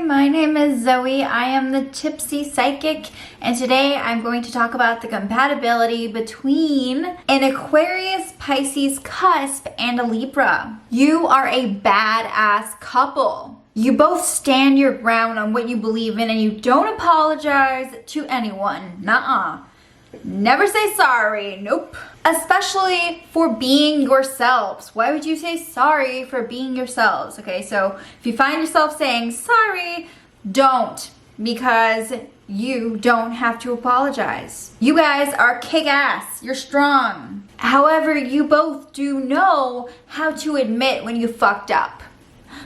my name is Zoe. I am the Tipsy Psychic, and today I'm going to talk about the compatibility between an Aquarius Pisces Cusp and a Libra. You are a badass couple. You both stand your ground on what you believe in and you don't apologize to anyone. Nuh-uh. Never say sorry. Nope. Especially for being yourselves. Why would you say sorry for being yourselves? Okay, so if you find yourself saying sorry, don't, because you don't have to apologize. You guys are kick-ass. You're strong. However, you both do know how to admit when you fucked up.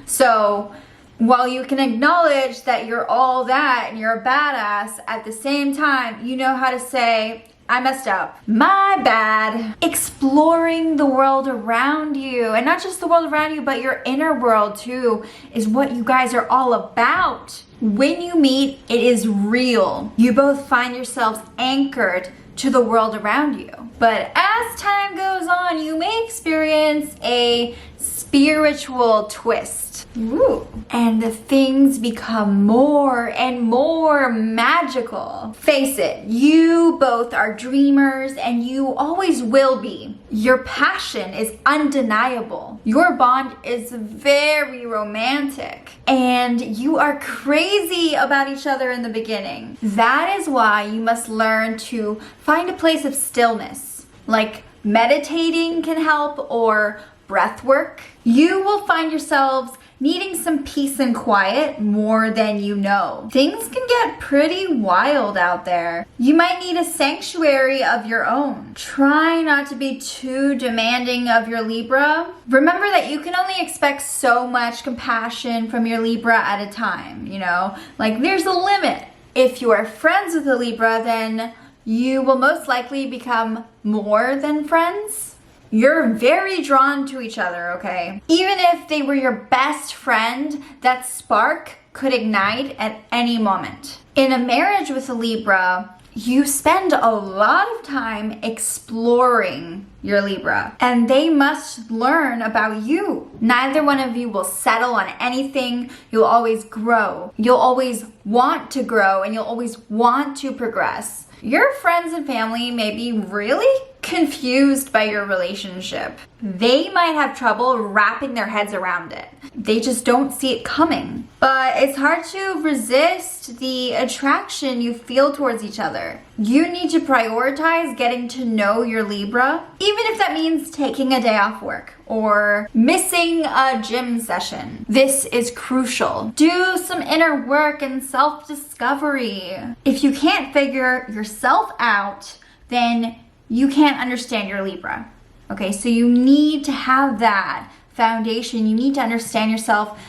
So while you can acknowledge that you're all that and you're a badass, at the same time, you know how to say, I messed up. My bad. Exploring the world around you, and not just the world around you, but your inner world too, is what you guys are all about. When you meet, it is real. You both find yourselves anchored to the world around you. But as time goes on, you may experience a spiritual twist. Ooh. And the things become more and more magical. Face it, you both are dreamers and you always will be. Your passion is undeniable. Your bond is very romantic. And you are crazy about each other in the beginning. That is why you must learn to find a place of stillness. Like meditating can help, or breath work. You will find yourselves needing some peace and quiet more than you know. Things can get pretty wild out there. You might need a sanctuary of your own. Try not to be too demanding of your Libra. Remember that you can only expect so much compassion from your Libra at a time, you know? Like, there's a limit. If you are friends with a Libra, then you will most likely become more than friends. You're very drawn to each other, okay? Even if they were your best friend, that spark could ignite at any moment. In a marriage with a Libra, you spend a lot of time exploring your Libra, and they must learn about you. Neither one of you will settle on anything. You'll always grow. You'll always want to grow, and you'll always want to progress. Your friends and family may be really confused by your relationship. They might have trouble wrapping their heads around it. They just don't see it coming. But it's hard to resist the attraction you feel towards each other. You need to prioritize getting to know your Libra, even if that means taking a day off work or missing a gym session. This is crucial. Do some inner work and self-discovery. If you can't figure yourself out, then you can't understand your Libra. Okay, so you need to have that foundation. You need to understand yourself.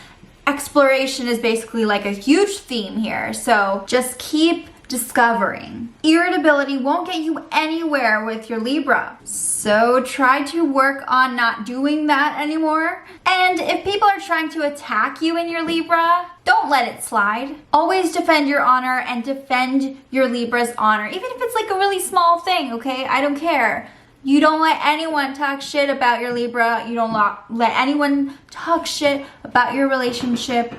Exploration is basically like a huge theme here, so just keep discovering. Irritability won't get you anywhere with your Libra, so try to work on not doing that anymore. And if people are trying to attack you in your Libra, don't let it slide. Always defend your honor and defend your Libra's honor, even if it's like a really small thing, okay? I don't care. You don't let anyone talk shit about your Libra. You don't let anyone talk shit about your relationship.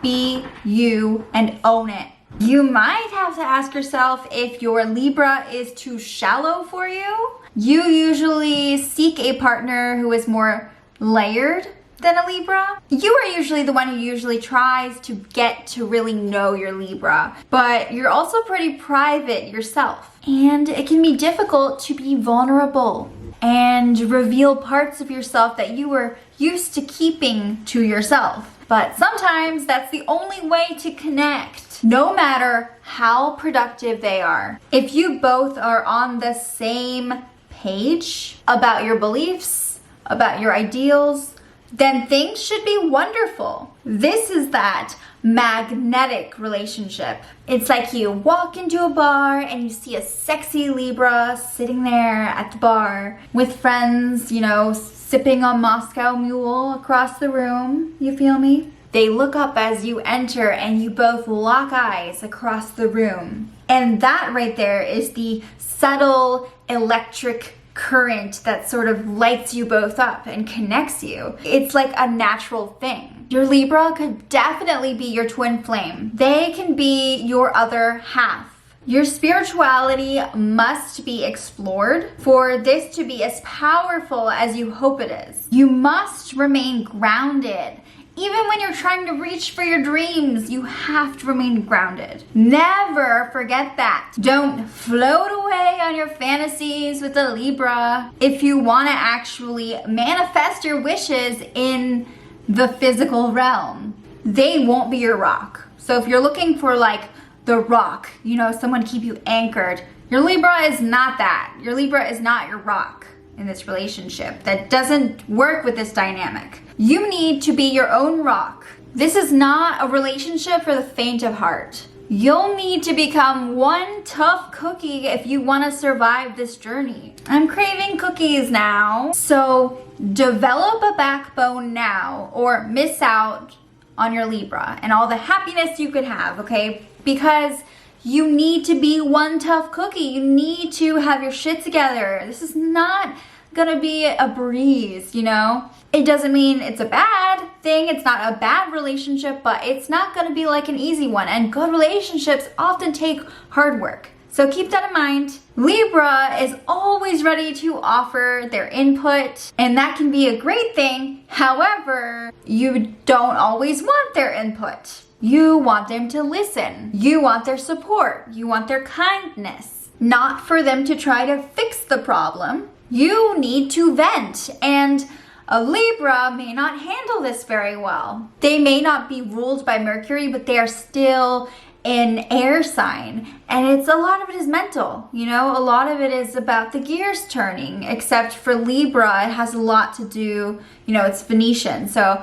Be you and own it. You might have to ask yourself if your Libra is too shallow for you. You usually seek a partner who is more layered than a Libra. You are usually the one who usually tries to get to really know your Libra, but you're also pretty private yourself. And it can be difficult to be vulnerable and reveal parts of yourself that you were used to keeping to yourself. But sometimes that's the only way to connect, no matter how productive they are. If you both are on the same page about your beliefs, about your ideals, then things should be wonderful. This is that magnetic relationship. It's like you walk into a bar and you see a sexy Libra sitting there at the bar with friends, you know, sipping on Moscow Mule across the room. You feel me? They look up as you enter and you both lock eyes across the room. And that right there is the subtle electric current that sort of lights you both up and connects you. It's like a natural thing. Your Libra could definitely be your twin flame. They can be your other half. Your spirituality must be explored for this to be as powerful as you hope it is. You must remain grounded. Even when you're trying to reach for your dreams, you have to remain grounded. Never forget that. Don't float away on your fantasies with a Libra. If you want to actually manifest your wishes in the physical realm, they won't be your rock. So if you're looking for like the rock, you know, someone to keep you anchored, your Libra is not that. Your Libra is not your rock in this relationship. That doesn't work with this dynamic. You need to be your own rock. This is not a relationship for the faint of heart. You'll need to become one tough cookie if you want to survive this journey. I'm craving cookies now. So develop a backbone now or miss out on your Libra and all the happiness you could have, okay? Because you need to be one tough cookie. You need to have your shit together. This is not gonna be a breeze, you know? It doesn't mean it's a bad thing. It's not a bad relationship, but it's not gonna be like an easy one. And good relationships often take hard work. So keep that in mind. Libra is always ready to offer their input, and that can be a great thing. However, you don't always want their input. You want them to listen. You want their support. You want their kindness. Not for them to try to fix the problem. You need to vent, and a Libra may not handle this very well. They may not be ruled by Mercury, but they are still an air sign, and a lot of it is mental, you know? A lot of it is about the gears turning, except for Libra, it has a lot to do, you know, it's Venetian, so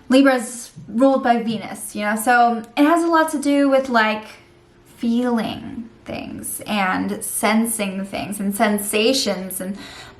Libra is ruled by Venus, you know? So it has a lot to do with like feeling things and sensing things and sensations,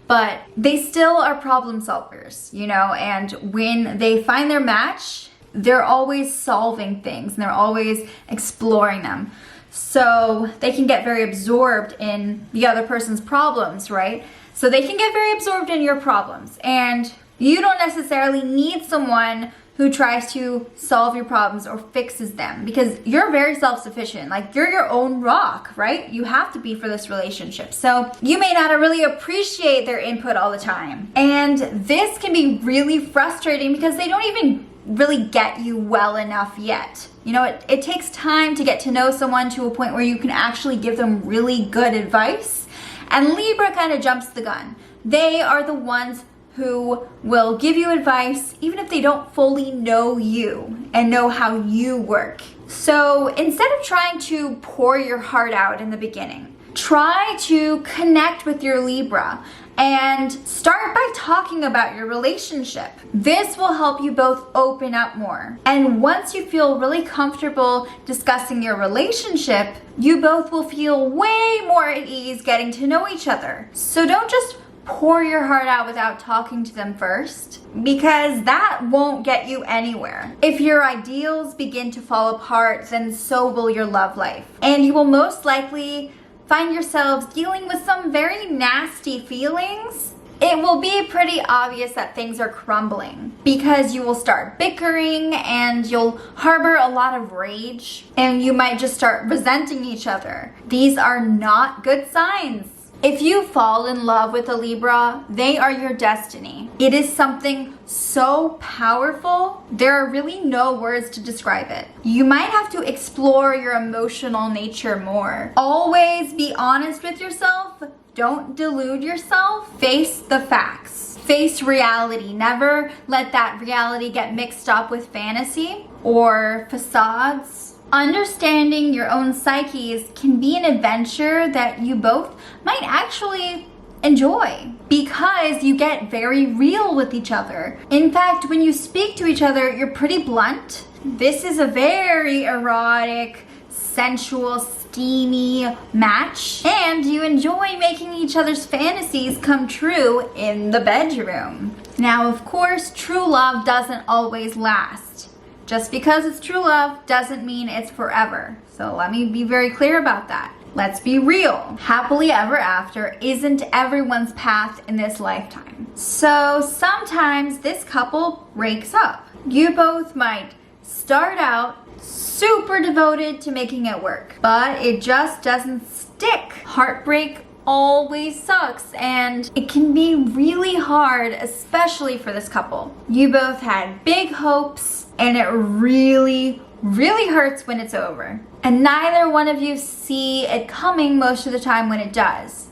but they still are problem solvers, you know? And when they find their match, they're always solving things and they're always exploring them. So they can get very absorbed in the other person's problems, right? So they can get very absorbed in your problems, and you don't necessarily need someone who tries to solve your problems or fixes them, because you're very self-sufficient. Like, you're your own rock, right? You have to be for this relationship. So you may not really appreciate their input all the time. And this can be really frustrating because they don't even really get you well enough yet. You know, it takes time to get to know someone to a point where you can actually give them really good advice. And Libra kind of jumps the gun. They are the ones who will give you advice even if they don't fully know you and know how you work. So instead of trying to pour your heart out in the beginning, try to connect with your Libra and start by talking about your relationship. This will help you both open up more. And once you feel really comfortable discussing your relationship, you both will feel way more at ease getting to know each other. So don't just pour your heart out without talking to them first, because that won't get you anywhere. If your ideals begin to fall apart, then so will your love life. And you will most likely find yourselves dealing with some very nasty feelings. It will be pretty obvious that things are crumbling because you will start bickering and you'll harbor a lot of rage, and you might just start resenting each other. These are not good signs. If you fall in love with a Libra, they are your destiny. It is something so powerful, there are really no words to describe it. You might have to explore your emotional nature more. Always be honest with yourself. Don't delude yourself. Face the facts. Face reality. Never let that reality get mixed up with fantasy or facades. Understanding your own psyches can be an adventure that you both might actually enjoy because you get very real with each other. In fact, when you speak to each other, you're pretty blunt. This is a very erotic, sensual, steamy match, and you enjoy making each other's fantasies come true in the bedroom. Now, of course, true love doesn't always last. Just because it's true love doesn't mean it's forever. So let me be very clear about that. Let's be real. Happily ever after isn't everyone's path in this lifetime. So sometimes this couple breaks up. You both might start out super devoted to making it work, but it just doesn't stick. Heartbreak always sucks, and it can be really hard, especially for this couple. You both had big hopes, and it really hurts when it's over. And neither one of you see it coming most of the time when it does.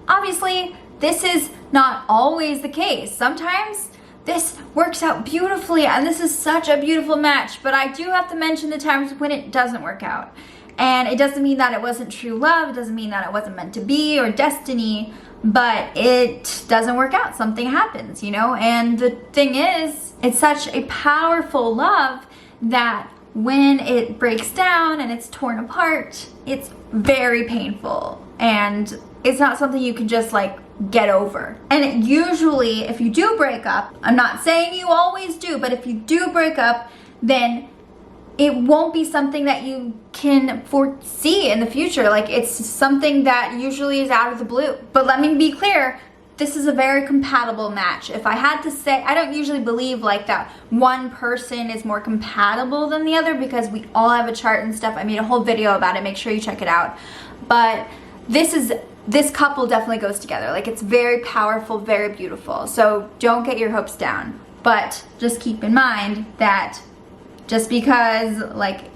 Obviously, this is not always the case. Sometimes this works out beautifully, and this is such a beautiful match, but I do have to mention the times when it doesn't work out. And it doesn't mean that it wasn't true love, it doesn't mean that it wasn't meant to be or destiny, but it doesn't work out. Something happens, you know? And the thing is, it's such a powerful love that when it breaks down and it's torn apart, it's very painful. And it's not something you can just like get over. And usually, if you do break up, I'm not saying you always do, but if you do break up, then it won't be something that you can foresee in the future. Like, it's something that usually is out of the blue. But let me be clear, this is a very compatible match. If I had to say, I don't usually believe like that one person is more compatible than the other, because we all have a chart and stuff. I made a whole video about it, make sure you check it out. But this couple definitely goes together. Like, it's very powerful, very beautiful. So don't get your hopes down. But just keep in mind that just because like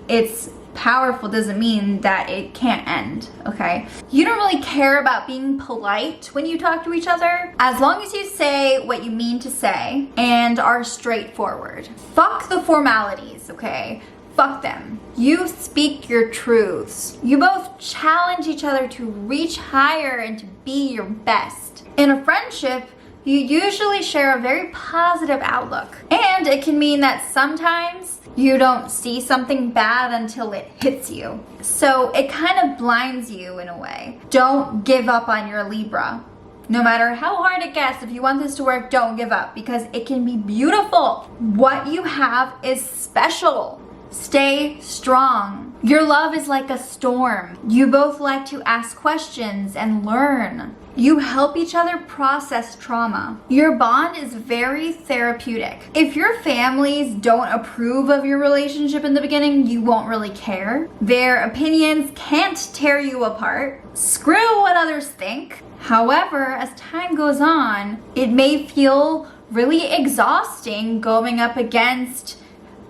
it's powerful doesn't mean that it can't end, okay? You don't really care about being polite when you talk to each other, as long as you say what you mean to say and are straightforward. Fuck the formalities, okay? Fuck them. You speak your truths. You both challenge each other to reach higher and to be your best. In a friendship, you usually share a very positive outlook. And it can mean that sometimes you don't see something bad until it hits you. So it kind of blinds you in a way. Don't give up on your Libra. No matter how hard it gets, if you want this to work, don't give up, because it can be beautiful. What you have is special. Stay strong. Your love is like a storm. You both like to ask questions and learn. You help each other process trauma. Your bond is very therapeutic. If your families don't approve of your relationship in the beginning, you won't really care. Their opinions can't tear you apart. Screw what others think. However, as time goes on, it may feel really exhausting going up against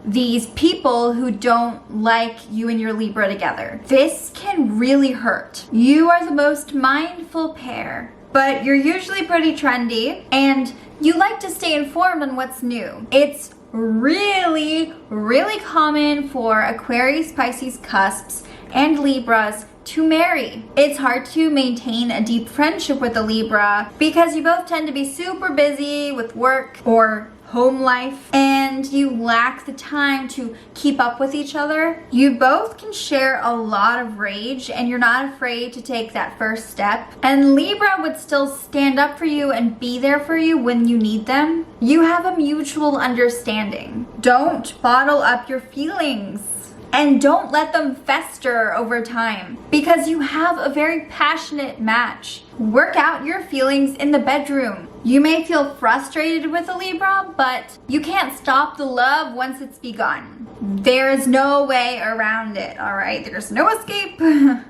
these people who don't like you and your Libra together. This can really hurt. You are the most mindful pair, but you're usually pretty trendy and you like to stay informed on what's new. It's really common for Aquarius Pisces Cusps and Libras to marry. It's hard to maintain a deep friendship with a Libra because you both tend to be super busy with work or home life, and you lack the time to keep up with each other. You both can share a lot of rage, and you're not afraid to take that first step. And Libra would still stand up for you and be there for you when you need them. You have a mutual understanding. Don't bottle up your feelings. And don't let them fester over time, because you have a very passionate match. Work out your feelings in the bedroom. You may feel frustrated with a Libra, but you can't stop the love once it's begun. There is no way around it, all right? There's no escape.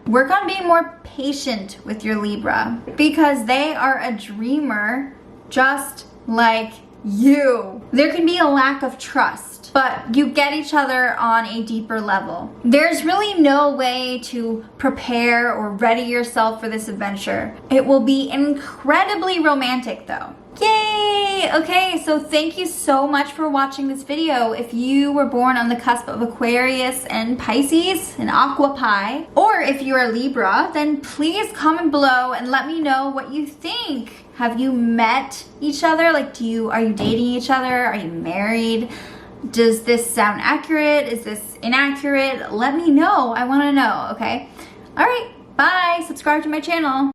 Work on being more patient with your Libra, because they are a dreamer just like you. There can be a lack of trust, but you get each other on a deeper level. There's really no way to prepare or ready yourself for this adventure. It will be incredibly romantic though. Yay! Okay, so thank you so much for watching this video. If you were born on the cusp of Aquarius and Pisces and Aqua Pie, or if you're a Libra, then please comment below and let me know what you think. Have you met each other? Like, are you dating each other? Are you married? Does this sound accurate? Is this inaccurate? Let me know. I want to know, okay? All right, bye. Subscribe to my channel.